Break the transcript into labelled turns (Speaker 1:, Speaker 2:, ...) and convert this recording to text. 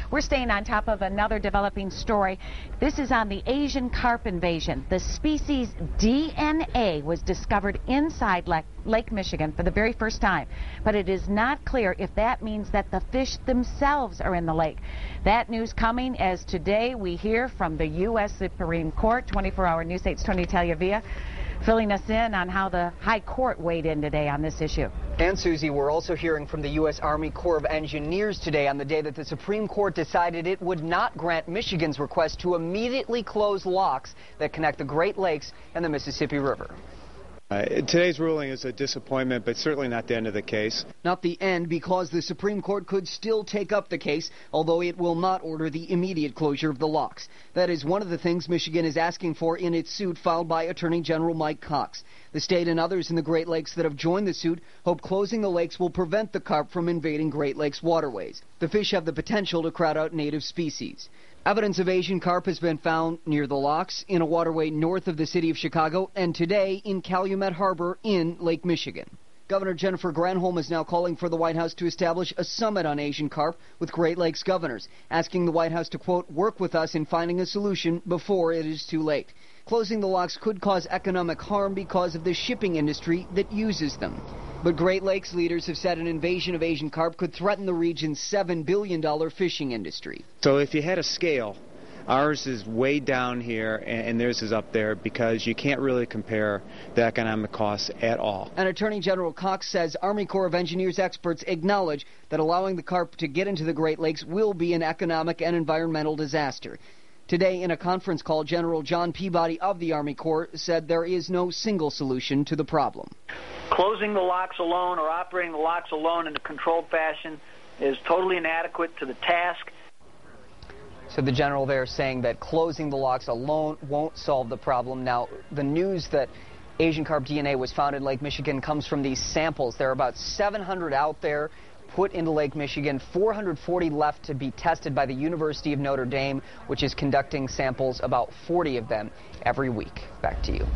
Speaker 1: We're staying on top of another developing story. This is on the Asian carp invasion. The species DNA was discovered inside Lake Michigan for the very first time, but it is not clear if that means that the fish themselves are in the lake. That news coming as today we hear from the U.S. Supreme Court. 24-hour News 8's Tony Tagliavia filling us in on how the High Court weighed in today on this issue.
Speaker 2: And Susie, we're also hearing from the U.S. Army Corps of Engineers today on the day that the Supreme Court decided it would not grant Michigan's request to immediately close locks that connect the Great Lakes and the Mississippi River.
Speaker 3: Today's ruling is a disappointment, but certainly not the end of the case.
Speaker 2: Not the end, because the Supreme Court could still take up the case, although it will not order the immediate closure of the locks. That is one of the things Michigan is asking for in its suit filed by Attorney General Mike Cox. The state and others in the Great Lakes that have joined the suit hope closing the lakes will prevent the carp from invading Great Lakes waterways. The fish have the potential to crowd out native species. Evidence of Asian carp has been found near the locks, in a waterway north of the city of Chicago, and today in Calumet Harbor in Lake Michigan. Governor Jennifer Granholm is now calling for the White House to establish a summit on Asian carp with Great Lakes governors, asking the White House to, quote, work with us in finding a solution before it is too late. Closing the locks could cause economic harm because of the shipping industry that uses them. But Great Lakes leaders have said an invasion of Asian carp could threaten the region's $7 billion fishing industry.
Speaker 3: So if you had a scale, ours is way down here and theirs is up there because you can't really compare the economic costs at all.
Speaker 2: And Attorney General Cox says Army Corps of Engineers experts acknowledge that allowing the carp to get into the Great Lakes will be an economic and environmental disaster. Today, in a conference call, General John Peabody of the Army Corps said there is no single solution to the problem.
Speaker 4: Closing the locks alone or operating the locks alone in a controlled fashion is totally inadequate to the task.
Speaker 2: So the general there saying that closing the locks alone won't solve the problem. Now, the news that Asian carp DNA was found in Lake Michigan comes from these samples. There are about 700 out there put into Lake Michigan, 440 left to be tested by the University of Notre Dame, which is conducting samples, about 40 of them, every week. Back to you.